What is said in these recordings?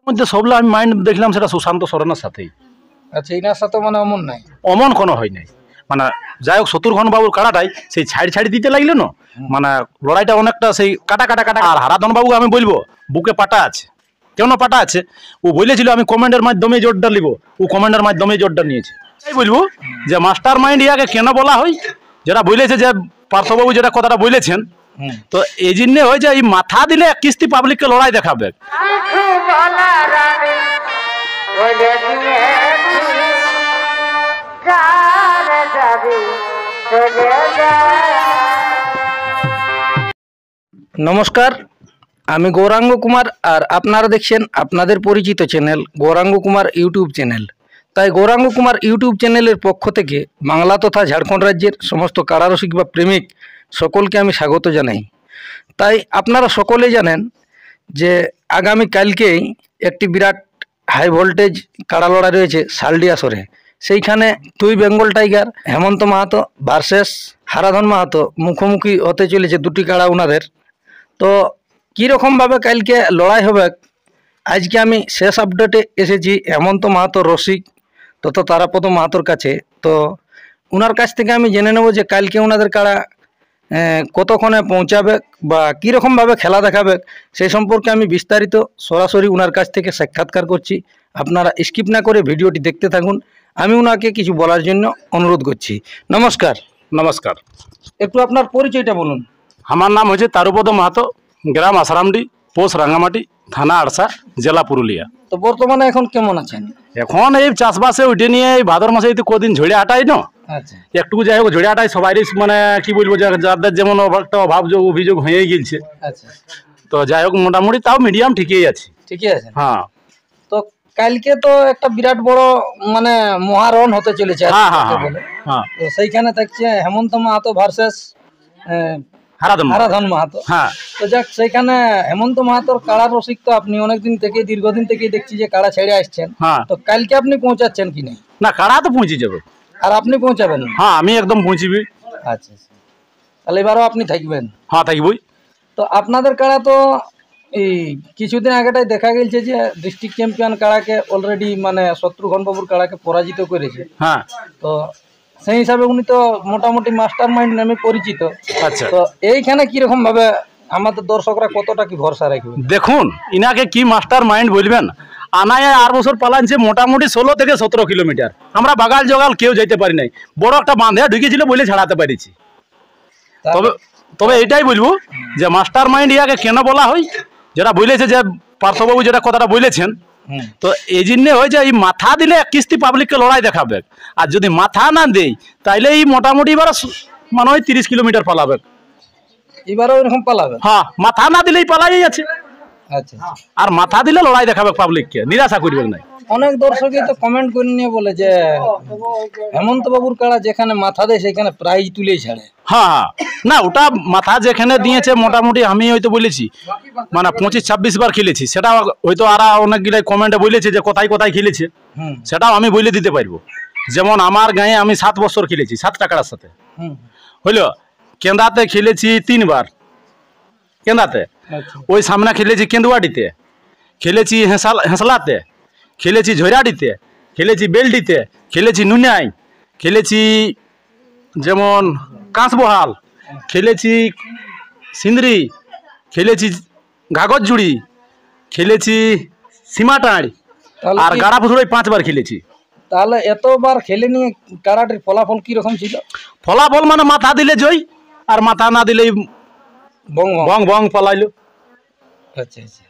মধ্যে সবলা আমি মাইন্ড দেখলাম সেটা সুশান্ত সরেনের সাথেই। আচ্ছা, এনার সাথে মানে অমন নাই, অমন কোনো হয় নাই। মানে যাই হোক শত্রুঘ্ন বাবুর কাড়াটাই সেই ছাড়ি দিতে লাগলো না, মানে লড়াইটা অনেকটা সেই কাটা। আর হারাধন বাবুকে আমি বলবো বুকে পাটা আছে। কেন পাটা আছে? ও বলেছিল আমি কমান্ডের মাধ্যমে জোরটা নিব, ও কমান্ডের মাধ্যমে জোরটা নিয়েছে। তাই বলবো যে মাস্টার মাইন্ড ইয়াকে কেন বলা হয়, যেটা বলেছে যে পার্থবাবু যেটা কথাটা বলেছেন, তো এই জন্য হয় যে এই মাথা দিলে এক কিস্তি পাবলিককে লড়াই দেখাবে। নমস্কার, আমি গৌরাঙ্গ কুমার আর আপনারা দেখছেন আপনাদের পরিচিত channel Gouranga Kumar YouTube channel. তাই গৌরাঙ্গ কুমার ইউটিউব চ্যানেলের পক্ষ থেকে বাংলা তথা ঝাড়খণ্ড রাজ্যের সমস্ত কাড়ারসিক বা প্রেমিক সকলকে আমি স্বাগত জানাই। তাই আপনারা সকলেই জানেন যে আগামী কালকেই একটি বিরাট হাই ভোল্টেজ কাড়া লড়াই রয়েছে শালডিয়াসরে। সেইখানে দুই বেঙ্গল টাইগার হেমন্ত মাহাতো ভার্সেস হারাধন মাহাতো মুখোমুখি হতে চলেছে দুটি কাড়া ওনাদের। তো কীরকমভাবে কালকে লড়াই হবে, আজকে আমি শেষ আপডেটে এসেছি হেমন্ত মাহাতো রসিক তথা তারাপদ মাহাতোর কাছে। তো ওনার কাছ থেকে আমি জেনে নেব যে কালকে ওনাদের কাড়া কতক্ষণে পৌঁছাবে বা কীরকমভাবে খেলা দেখাবে, সেই সম্পর্কে আমি বিস্তারিত সরাসরি ওনার কাছ থেকে সাক্ষাৎকার করছি। আপনারা স্কিপ না করে ভিডিওটি দেখতে থাকুন। আমি ওনাকে কিছু বলার জন্য অনুরোধ করছি। নমস্কার। নমস্কার। একটু আপনার পরিচয়টা বলুন। আমার নাম হচ্ছে তারুপদ মাহাতো, গ্রাম আসারামডি, পোস্ট রাঙ্গামাটি, থানা আড়সা, জেলা পুরুলিয়া। তো বর্তমানে এখন কেমন আছেন? এখন এই চাষবাসে উঠে নিয়ে এই ভাদর মাসে এই তো কদিন ঝড়ে আটাই না, আচ্ছা, একটু যাই হোক ঝড়ে আটাই সবাই মানে কি বলবো যাদের যেমন একটা অভাব অভিযোগ হয়ে গেছে। আচ্ছা, তো যাই হোক মোটামুটি তাও মিডিয়াম ঠিকই আছে। ঠিকই আছে। হ্যাঁ, তো কালকে তো একটা বিরাট বড় মানে মহারণ হতে চলেছে। হ্যাঁ, তো সেইখানে থাকছে হেমন্ত মাহাতো ভার্সেস হারাধন মাহাতো। হ্যাঁ, তো যাক, সেইখানে হেমন্ত মাহাতোর কাড়া রসিক তো আপনি অনেকদিন থেকে দীর্ঘদিন থেকেই দেখছি যে কাড়া ছেড়ে আসছেন। হ্যাঁ, তো কালকে আপনি পৌঁছাচ্ছেন কি না? না, কাড়া তো পৌঁছে যাবে। আর আপনি পৌঁছাবেন? হ্যাঁ, আমি একদম পৌঁছিবি। আচ্ছা, তাহলে এবারও আপনি থাকবেন? হ্যাঁ, থাকবই। তো আপনাদের কাড়া তো এই কিছুদিন আগেটাই দেখা গেছে যে ডিস্ট্রিক্ট চ্যাম্পিয়ন কাড়াকে অলরেডি মানে শত্রুঘ্ন বাবুর কাড়াকে পরাজিত করেছে। হ্যাঁ, তো সেই হিসাবে উনি তো মোটামুটি মাস্টার মাইন্ড নামে পরিচিত। আচ্ছা, তো এইখানে কিরকম ভাবে আমাদের দর্শকরা কতটা কি ভরসা রাখবে? দেখুন, ইনাকে কি মাস্টার মাইন্ড বলবেন। আনায় 8 বছর পালানছে মোটামুটি 16 থেকে 17 কিলোমিটার। আমরা বাগাল জগাল কেউ যেতে পারি নাই, বড় একটা বাঁধে ঢুকেছিল বলে ছাড়াতে পারিছি। তবে এটাই বলবো যে মাস্টার মাইন্ড ইয়াকে কেন বলা হয়, যেটা বলেছে যে পার্থবাবু যেটা কথাটা বলেছেন, তো এই জন্য হয় যে এই মাথা দিলে এক কিস্তি পাবলিককে লড়াই দেখাবে। আর যদি মাথা না দেই তাইলে এই মোটামুটি এবার মানে ওই 30 কিলোমিটার পালাবে। এবারও এরকম পালাবে? হ্যাঁ, মাথা না দিলেই পালাই আছে। আচ্ছা, আর মাথা দিলে লড়াই দেখাবে পাবলিককে, নিরাশা করবে না। অনেক দর্শকই তো কমেন্ট করে নিয়ে বলে যে হেমন্ত বাবুর কাড়া যেখানে মাথা দেয় সেখানে প্রাইজ তুলেই ছাড়ে। হ্যাঁ, না, ওটা মাথা যেখানে দিয়েছে মোটামুটি আমি হয়তো বলেছি মানে 25-26 বার খেলেছি, সেটা হয়তো আর অনেকগুলাই কমেন্টে বলেছে যে কোথায় কোথায় খেলেছে, সেটাও আমি বলে দিতে পারবো। যেমন আমার গায়ে আমি 7 বছর খেলেছি 7 টাকার সাথে। হইলো কেন্দাতে খেলেছি 3 বার, কেন্দাতে। ওই সামনে খেলেছি কেন্দুয়াডিতে, খেলেছি হেঁসলাতে, খেলেছি ঝৈরাডিতে, খেলেছি বেলডিতে, খেলেছি নুনিয়াই, খেলেছি যেমন কাঁচবহাল, খেলেছি সিন্দ্রি, খেলেছি ঘাগরজুড়ি, খেলেছি সীমাটাঁড়, আর গাড়াপুথুরাই 5 বার খেলেছি। তাহলে এতবার খেলে নিয়ে কাড়াটির ফলাফল কিরকম ছিল? ফলাফল মানে মাথা দিলে জয়, আর মাথা না দিলেই বং বং পালাইলো। আচ্ছা, আচ্ছা,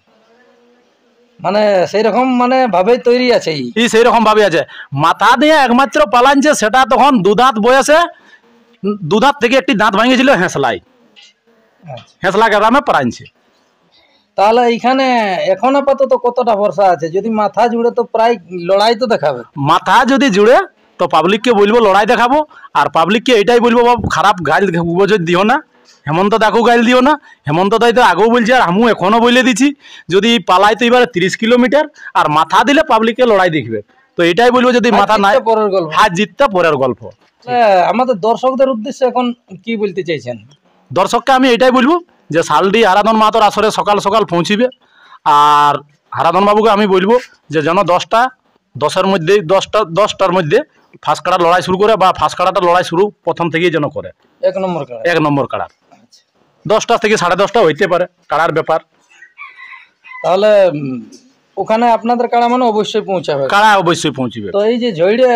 মানে সেই রকম মানে ভাবে তৈরি আছে, সেই রকম ভাবে আছে। মাথা দিয়ে একমাত্র পালানছে সেটা তখন 2 দাঁত বয়সে, 2 দাঁত থেকে একটি দাঁত ভাঙেছিল হেঁসলাই, হেঁসলা গ্রামে পালানছে। তাহলে এইখানে এখন আপাতত কতটা ভরসা আছে? যদি মাথা জুড়ে তো প্রায় লড়াই তো দেখাবে। মাথা যদি জুড়ে তো পাবলিককে বলবো লড়াই দেখাবো, আর পাবলিককে এটাই বলবো খারাপ গাইল দিও না, হেমন্ত দাকেও গাইল দিও না। হেমন্ত দাই তো আগেও বলছে আর আমিও এখনো বলে দিচ্ছি, যদি পালাই তো এবারে 30 কিলোমিটার, আর মাথা দিলে পাবলিককে লড়াই দেখবে। তো এটাই বলবো, যদি মাথা নাই হাত জিততে পরের গল্প। আমাদের দর্শকদের উদ্দেশ্যে এখন কি বলতে চাইছেন? দর্শককে আমি এটাই বলবো যে শালডি হারাধন মাহাতোর আসরে সকাল সকাল পৌঁছিবে, আর হারাধন বাবুকে আমি বলবো যে যেন 10টার মধ্যে 10টার মধ্যে ফার্স্ট কাড়ার লড়াই শুরু করে, বা ফার্স্ট কাড়াটা লড়াই শুরু প্রথম থেকেই যেন করে। 1 নম্বর কাড়ার 10টা থেকে 10:30 হইতে পারে কাড়ার ব্যাপার। তাহলে ওখানে আপনাদের কাড়া মানে অবশ্যই পৌঁছাবে, কাড়া অবশ্যই পৌঁছবে। তো এই যে ঝড়ে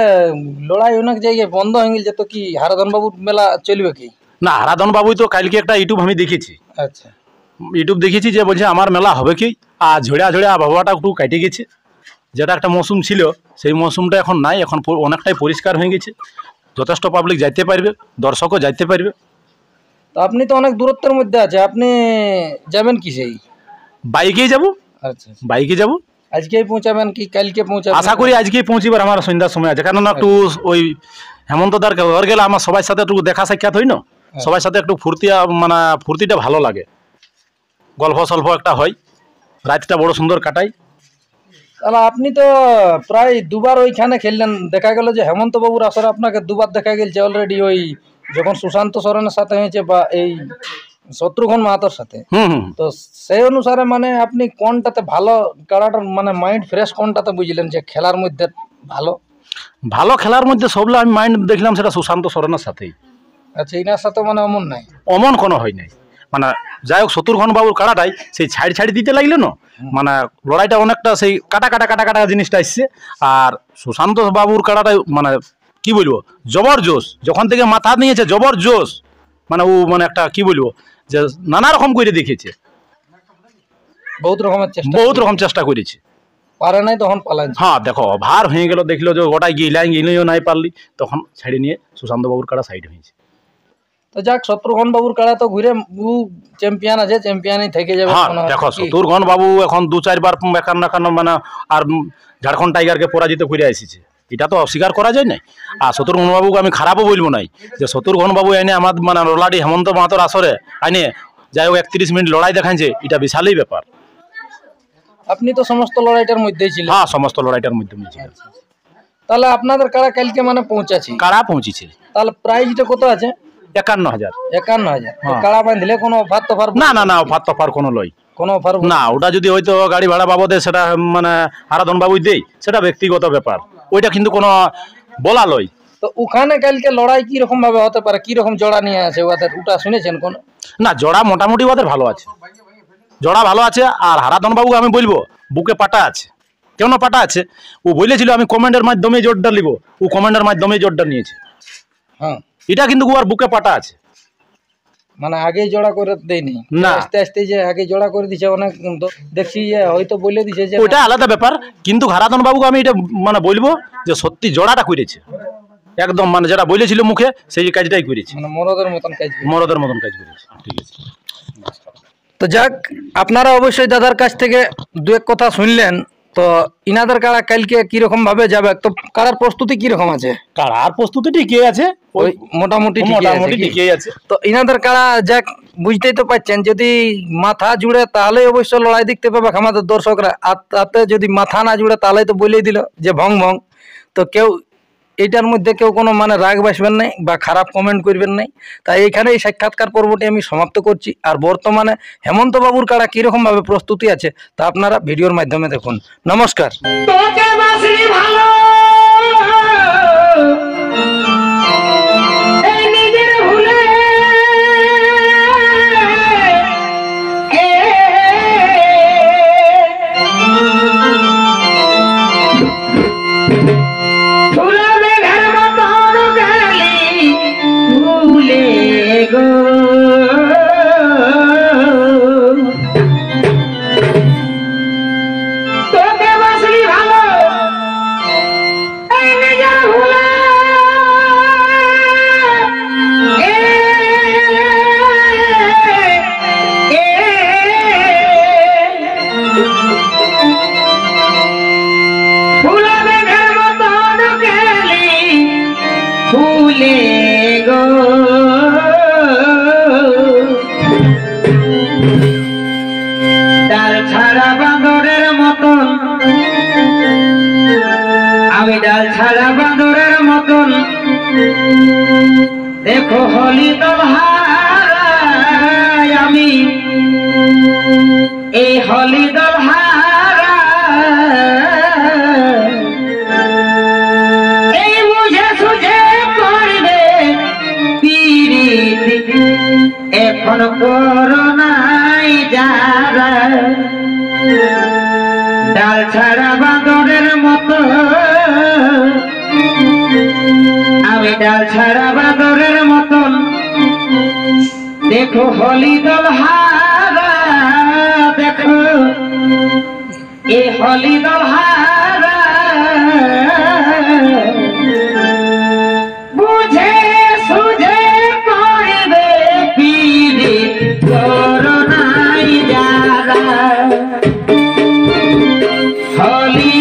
লড়াই অনেক জায়গায় বন্ধ হয়ে গেছে, তো কি হারাধন বাবুর মেলা চলবে কি? না, হারাধন বাবুই তো কালকে একটা ইউটিউব আমি দেখেছি, আচ্ছা, ইউটিউব দেখেছি যে বলছে আমার মেলা হবে কি, আর ঝড়া আবহাওয়াটা একটু কেটে গেছে, যেটা একটা মৌসুম ছিল সেই মৌসুমটা এখন নাই, এখন অনেকটাই পরিষ্কার হয়ে গেছে, যথেষ্ট পাবলিক যাইতে পারবে, দর্শকও যাইতে পারবে। তো আপনি তো অনেক দূরত্বের মধ্যে আছে, আপনি যাবেন কি? সেই বাইকেই যাব। আচ্ছা, বাইকে যাব। আজকেই পৌঁছাবেন কি কালকে পৌঁছাবেন? আশা করি আজকেই পৌঁছিবার আমার সন্ধ্যার সময় আছে, কেননা একটু ওই হেমন্তদার ঘর গেলে আমার সবার সাথে একটু দেখা সাক্ষাৎ হই না, সবার সাথে একটু ফুর্তিটা ভালো লাগে, গল্প সল্প একটা হয়, রাতটা বড় সুন্দর কাটাই। তাহলে আপনি তো প্রায় দুবার ওইখানে খেললেন, দেখা গেল যে হেমন্ত বাবুর আসরে আপনাকে দুবার দেখা গেছে অলরেডি, ওই যখন সুশান্ত সরেনের সাথে হয়েছে বা এই শত্রুঘ্ন মাহাতোর সাথে। তো সেই অনুসারে মানে আপনি কোনটাতে ভালো কাড়াটার মানে মাইন্ড ফ্রেশ কোনটাতে বুঝলেন যে খেলার মধ্যে ভালো খেলার মধ্যে সবগুলো আমি মাইন্ড দেখলাম সেটা সুশান্ত সরেনের সাথেই। আচ্ছা, ইনার সাথে মানে অমন নাই, অমন কোনো হয় নাই, মানে যাই হোক শত্রুঘ্ন বাবুর কাড়াটাই সেই ছাড়ি দিতে লাগলো না, মানে লড়াইটা অনেকটা সেই কাটা জিনিসটা আসছে। আর সুশান্ত বাবুর কাড়াটাই মানে কি বলবো জবরজোশ, যখন থেকে মাথা নিয়েছে জবরজোশ, মানে ও মানে একটা কি বলবো যে নানা রকম করে দেখিয়েছে, বহুত রকম চেষ্টা করেছে, পারে নাই তখন পালাই। হ্যাঁ দেখো ভার হয়ে গেল, দেখলো যে গোটাই গিলেও নাই পারলি, তখন ছাড়ি নিয়ে সুশান্ত বাবুর কাড়া সাইড হয়েছে। তো যাক, শত্রুঘ্ন বাবুর কাড়া তো ঘুরে চ্যাম্পিয়ন আছে, চ্যাম্পিয়নই থেকে যাবে। হ্যাঁ দেখো শত্রুঘ্ন বাবু এখন 2-4 বার মানে আর ঝাড়খণ্ড টাইগারকে পরাজিত করে এসেছে, এটা তো অস্বীকার করা যায় না। আর শত্রুঘ্ন বাবুকে আমি খারাপও বলবো নাই, যে শত্রুঘ্ন বাবু এনে আমার মানে রোলাডি হেমন্ত মাহাতোর আসরে আইনে যাই হোক 31 মিনিট লড়াই দেখাইছে, এটা বিশালই ব্যাপার। আপনি তো সমস্ত লড়াইটার মধ্যেই ছিলেন? হ্যাঁ, সমস্ত লড়াইটার মধ্যে ছিলেন। তাহলে আপনাদের কাড়া কালকে মানে পৌঁছেছে? কাড়া পৌঁছেছে। তাহলে প্রাইজটা কত আছে? 51,000। 51,000 কাড়া বাঁধলে কোনো অফার তফার? না অফার তফার কোনো লয়, কোনো অফার না। ওটা যদি হয়তো গাড়ি ভাড়া বাবদে সেটা মানে হারাধন বাবুই দেই, সেটা ব্যক্তিগত ব্যাপার, ওইটা কিন্তু কোনো বলা লয়। তো ওখানে কালকে লড়াই কি রকম ভাবে হতে পারে, কি রকম জোড়া নিয়ে আছে ওদের, ওটা শুনেছেন কোন? না, জোড়া মোটামুটি ওদের ভালো আছে, জোড়া ভালো আছে। আর হারাধন বাবু আমি বলবো বুকে পাটা আছে। কেন পাটা আছে? ও বলেছিল আমি কমান্ডের মাধ্যমে জোরটা নিব, ও কমান্ডের মাধ্যমে জোরটা নিয়েছে। হ্যাঁ, এটা কিন্তু ওর বুকে পাটা আছে, মানে আগে জোড়া করে দেয়নি, না আস্তে আস্তে যে আগে জোড়া করে দিছে, অনেক দেখছি যে হয়তো বলে দিছে যে ওটা আলাদা ব্যাপার। কিন্তু হারাধন বাবুকে আমি এটা মানে বলবো যে সত্যি জোড়াটা করেছে একদম, মানে যেটা বলেছিল মুখে সেই কাজটাই করেছে, মানে মরদের মতন কাজ করেছে। ঠিক আছে, তো যাক, আপনারা অবশ্যই দাদার কাছ থেকে দু এক কথা শুনলেন। তো ইনাদের কাড়া কালকে কিরকম ভাবে যাবে, তো কাড়ার প্রস্তুতি কিরকম আছে? কাড়ার প্রস্তুতি ঠিকই আছে, ওই মোটামুটি ঠিকই আছে। তো ইনাদের কাড়া যাক, বুঝতেই তো পাচ্ছেন, যদি মাথা জুড়ে তাহলে অবশ্য লড়াই দেখতে পাবে আমাদের দর্শকরা, আর তাতে যদি মাথা না জুড়ে তাহলে তো বলেই দিল যে ভং। তো কেউ এইটার মধ্যে কেউ কোনো মানে রাগ বাসবেন নাই বা খারাপ কমেন্ট করবেন নাই। তাই এইখানে এই সাক্ষাৎকার পর্বটি আমি সমাপ্ত করছি। আর বর্তমানে হেমন্ত বাবুর কাড়া কিরকম ভাবে প্রস্তুতি আছে তা আপনারা ভিডিওর মাধ্যমে দেখুন। নমস্কার। ডাল ছাড়া বাঁদরের মতন, আমি ডাল ছাড়া বাঁদরের মতন, দেখো হলি দলহারায়, আমি এই হলি দলহারায় এখন করোনায় যারা ডাল ছাড়া বাঁদরের মতো, আমি ডাল ছাড়া বাঁদরের মতন। দেখো হলি দল হারা, দেখো এ হলি দল হারা, বুঝে সুঝে করবে পিড়ি করোনায় যারা। হলি